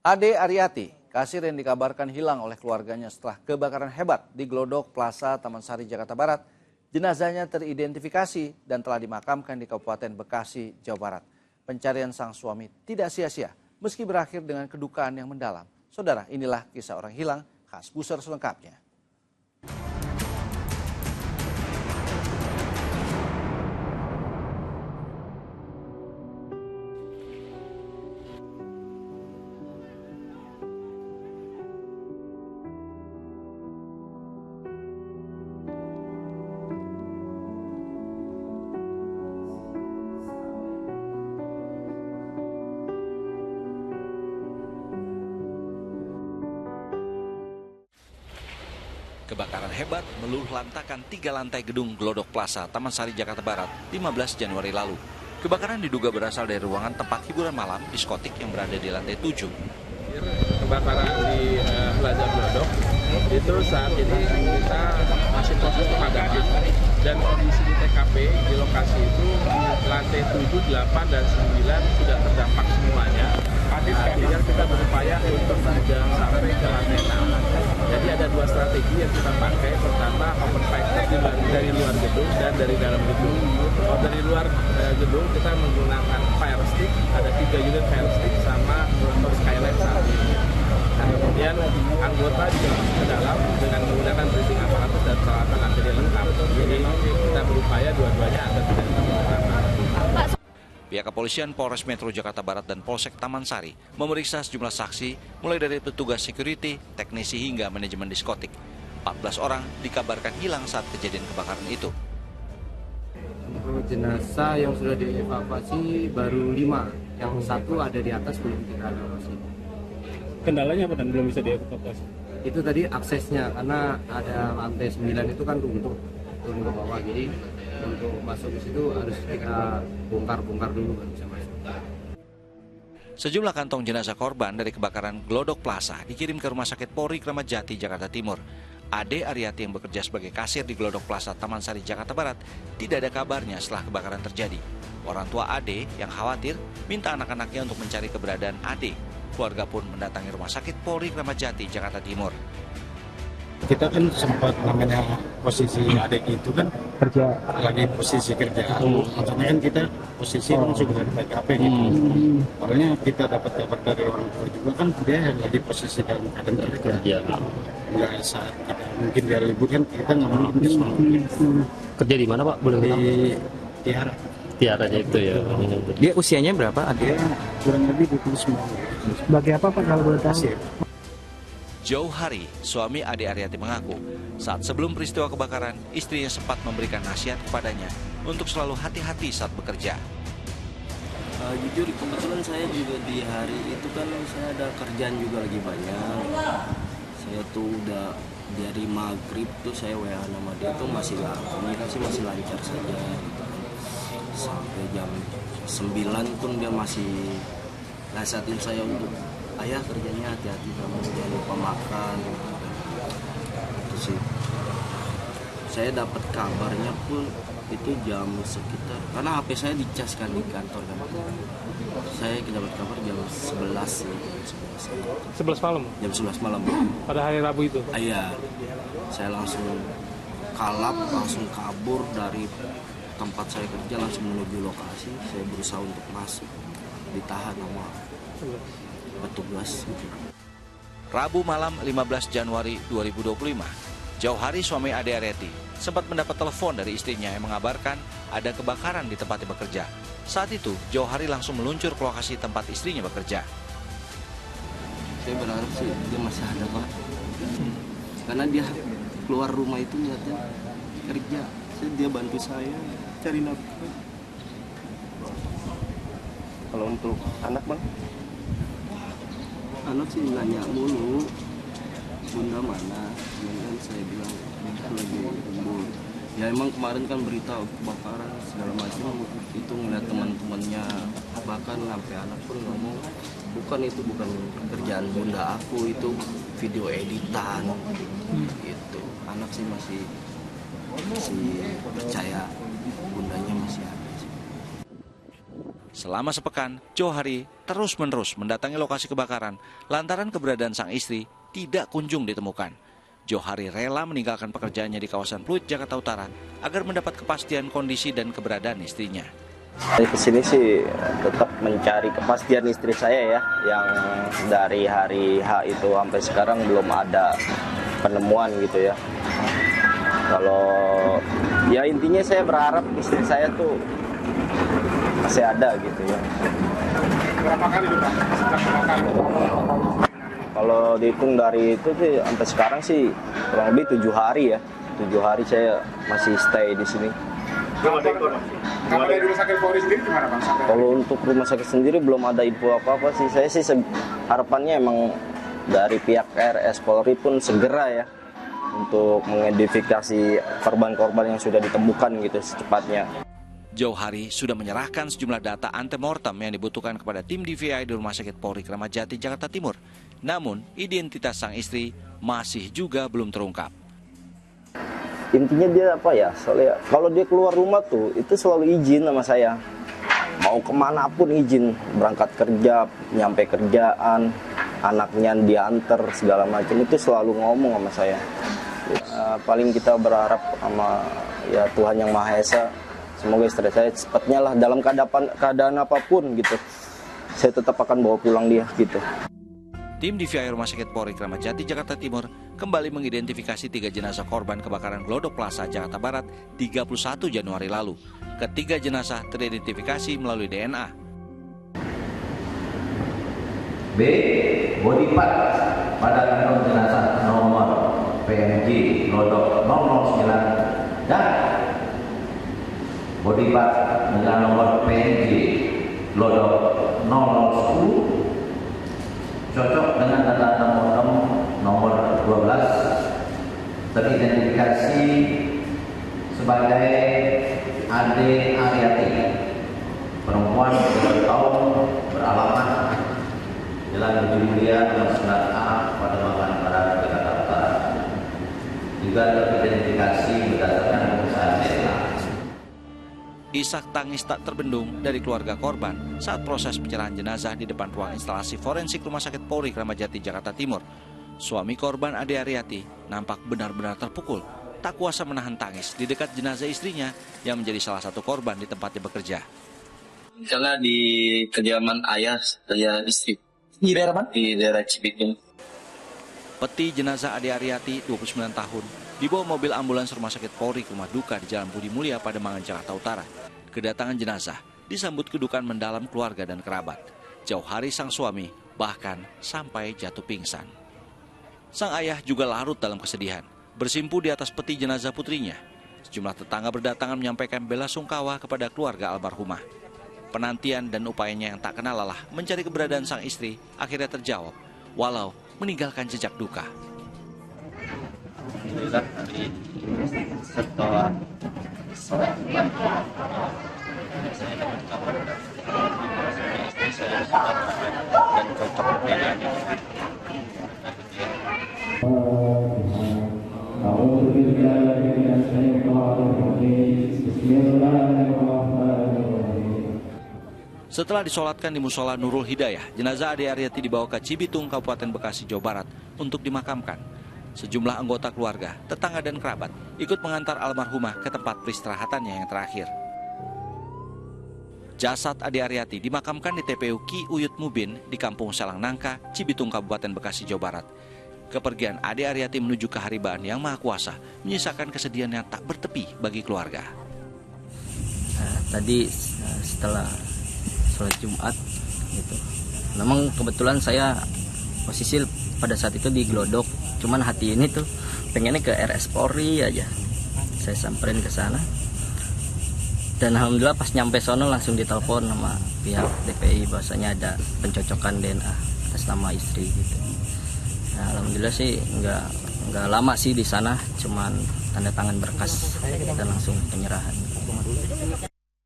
Ade Aryati, kasir yang dikabarkan hilang oleh keluarganya setelah kebakaran hebat di Glodok Plaza Taman Sari, Jakarta Barat. Jenazahnya teridentifikasi dan telah dimakamkan di Kabupaten Bekasi, Jawa Barat. Pencarian sang suami tidak sia-sia meski berakhir dengan kedukaan yang mendalam. Saudara, inilah kisah orang hilang khas Buser selengkapnya. Kebakaran hebat meluluh lantakan 3 lantai gedung Glodok Plaza, Taman Sari, Jakarta Barat, 15 Januari lalu. Kebakaran diduga berasal dari ruangan tempat hiburan malam diskotik yang berada di lantai 7. Kebakaran di Plaza Glodok, itu saat ini kita masih proses pemadaman dan kondisi di TKP di lokasi itu di lantai 7, 8, dan 9 sudah terdampak semuanya. Artinya kita berupaya untuk tidak sampai ke lantai 6. Jadi ada 2 strategi yang kita pakai. Pertama, open fighter dari luar gedung dan dari dalam gedung. Kalau dari luar gedung kita menggunakan fire stick, ada 3 unit fire stick sama motor skylight 1. Nah, kemudian anggota juga masuk ke dalam dengan menggunakan breathing apparatus dan peralatan APD lengkap. Jadi kita berupaya dua-duanya agar tidak terjadi. Pihak kepolisian Polres Metro Jakarta Barat dan Polsek Taman Sari memeriksa sejumlah saksi, mulai dari petugas security, teknisi hingga manajemen diskotik. 14 orang dikabarkan hilang saat kejadian kebakaran itu. Untuk jenazah yang sudah dievakuasi baru 5, yang 1 ada di atas belum kita evakuasi. Kendalanya apa dan belum bisa dievakuasi? Itu tadi aksesnya, karena ada lantai 9 itu kan runtuh turun ke bawah, jadi untuk masuk ke situ harus kita bongkar dulu baru bisa masuk. Sejumlah kantong jenazah korban dari kebakaran Glodok Plaza dikirim ke Rumah Sakit Polri Kramat Jati, Jakarta Timur. Ade Aryati yang bekerja sebagai kasir di Glodok Plaza Taman Sari, Jakarta Barat tidak ada kabarnya setelah kebakaran terjadi. Orang tua Ade yang khawatir minta anak-anaknya untuk mencari keberadaan Ade. Keluarga pun mendatangi Rumah Sakit Polri Kramat Jati, Jakarta Timur. Kita kan sempat namanya posisi adik itu kan kerja lagi posisi kerja, maksudnya kan kita posisi langsung dari TKP gitu. Makanya kita dapat kabar dari orang tua juga kan dia lagi posisi dalam keadaan kerja. Nggak saat kita mungkin dia libur kan kita nggak mungkin Kerja di mana Pak? Boleh di Tiara. Tiaranya itu ya. Dia usianya berapa? Dia kurang lebih 29. Sebagai apa Pak kalau boleh tahu? Jauhari, suami Ade Aryati mengaku, saat sebelum peristiwa kebakaran, istrinya sempat memberikan nasihat kepadanya untuk selalu hati-hati saat bekerja. Jujur, kebetulan saya juga di hari itu kan saya ada kerjaan juga lagi banyak. Saya tuh udah dari maghrib tuh saya WA sama dia tuh masih komunikasi masih lancar saja. Gitu. Sampai jam 9 pun dia masih nasihatin saya untuk ayah kerjanya hati-hati, kamu jangan lupa makan. Itu sih. Saya dapat kabarnya pun itu jam sekitar, karena HP saya dicas kan di kantor kan. Saya dapat kabar jam 11 ya, jam 11 malam? Jam 11 malam. Pada hari Rabu itu? Iya. Saya langsung kalap, langsung kabur dari tempat saya kerja, langsung menuju lokasi. Saya berusaha untuk masuk, ditahan sama petugas. Rabu malam 15 Januari 2025, Jauhari, suami Ade Aryati, sempat mendapat telepon dari istrinya yang mengabarkan ada kebakaran di tempat dia bekerja. Saat itu, Jauhari langsung meluncur ke lokasi tempat istrinya bekerja. Saya berharap sih dia masih ada Pak, karena dia keluar rumah itu niatnya kerja. Dia bantu saya cari nafkah. Kalau untuk anak Bang? Anak sih nanya mulu, bunda mana? Kemudian saya bilang bunda lagi lembur. Ya emang kemarin kan berita kebakaran segala macam, itu ngeliat teman-temannya, bahkan sampai anak pun ngomong itu bukan kerjaan bunda aku, itu video editan gitu. Anak sih masih percaya bundanya masih ada sih. Selama sepekan, Johari terus-menerus mendatangi lokasi kebakaran lantaran keberadaan sang istri tidak kunjung ditemukan. Johari rela meninggalkan pekerjaannya di kawasan Pluit, Jakarta Utara agar mendapat kepastian kondisi dan keberadaan istrinya. Dari kesini sih tetap mencari kepastian istri saya ya, yang dari hari H itu sampai sekarang belum ada penemuan gitu ya. Kalau ya intinya saya berharap istri saya tuh masih ada gitu ya. Berapa kali itu Pak? Sejak kebakaran? Kalau dihitung dari itu sih sampai sekarang sih kurang lebih 7 hari ya. 7 hari saya masih stay di sini. Kalau dari rumah sakit Polri sendiri gimana Bang? Kalau untuk rumah sakit sendiri belum ada info apa-apa sih. Saya sih harapannya emang dari pihak RS Polri pun segera ya untuk mengidentifikasi korban-korban yang sudah ditemukan gitu secepatnya. Johari sudah menyerahkan sejumlah data antemortem yang dibutuhkan kepada tim DVI di Rumah Sakit Polri Kramat Jati, Jakarta Timur. Namun, identitas sang istri masih juga belum terungkap. Intinya dia apa ya, soalnya kalau dia keluar rumah tuh itu selalu izin sama saya. Mau kemana pun izin, berangkat kerja, nyampe kerjaan, anaknya diantar segala macam itu selalu ngomong sama saya. Paling kita berharap sama ya Tuhan Yang Maha Esa, semoga istri saya cepatnya lah dalam keadaan apapun gitu, saya tetap akan bawa pulang dia gitu. Tim DVI Rumah Sakit Polri Kramat Jati, Jakarta Timur kembali mengidentifikasi 3 jenazah korban kebakaran Glodok Plaza, Jakarta Barat 31 Januari lalu. Ketiga jenazah teridentifikasi melalui DNA. B. Body part pada kantong jenazah nomor PMJ Glodok 009 dan body part dengan nomor PMJ Glodok 0010 cocok dengan data nomor 12 teridentifikasi sebagai Ade Aryati, perempuan 30 tahun, beralamat Jalan Budi Mulia nomor 9A pada Magelang Barat, Jakarta Utara. Juga teridentifikasi berdasarkan pemeriksaan DNA. Isak tangis tak terbendung dari keluarga korban saat proses pencerahan jenazah di depan ruang instalasi forensik Rumah Sakit Polri Kramat Jati, Jakarta Timur. Suami korban Ade Aryati nampak benar-benar terpukul, tak kuasa menahan tangis di dekat jenazah istrinya yang menjadi salah satu korban di tempatnya bekerja. Misalnya di kediaman ayah saya istri di daerah Cibitung. Peti jenazah Ade Aryati, 29 tahun, dibawa mobil ambulans Rumah Sakit Polri ke rumah duka di Jalan Budi Mulia, Pademangan, Jakarta Utara. Kedatangan jenazah disambut kedukaan mendalam keluarga dan kerabat. Johari sang suami bahkan sampai jatuh pingsan. Sang ayah juga larut dalam kesedihan, bersimpu di atas peti jenazah putrinya. Sejumlah tetangga berdatangan menyampaikan bela sungkawa kepada keluarga almarhumah. Penantian dan upayanya yang tak kenal lelah mencari keberadaan sang istri akhirnya terjawab, walau meninggalkan jejak duka. Alhamdulillah hari setelah saya dapat kabar istri saya sudah dan cocok dengan Setelah disolatkan di Musola Nurul Hidayah, jenazah Ade Aryati dibawa ke Cibitung, Kabupaten Bekasi, Jawa Barat untuk dimakamkan. Sejumlah anggota keluarga, tetangga dan kerabat ikut mengantar almarhumah ke tempat peristirahatannya yang terakhir. Jasad Ade Aryati dimakamkan di TPU Ki Uyut Mubin di Kampung Salang Nangka, Cibitung, Kabupaten Bekasi, Jawa Barat. Kepergian Ade Aryati menuju keharibaan Yang Maha Kuasa menyisakan kesedihan yang tak bertepi bagi keluarga. Tadi setelah sholat Jumat gitu, memang kebetulan saya posisi pada saat itu di Glodok, cuman hati ini tuh pengennya ke RS Polri aja. Saya samperin ke sana dan alhamdulillah pas nyampe sono langsung ditelepon sama pihak DPI bahwasanya ada pencocokan DNA atas nama istri gitu. Nah, alhamdulillah sih nggak lama sih di sana, cuman tanda tangan berkas dan langsung penyerahan.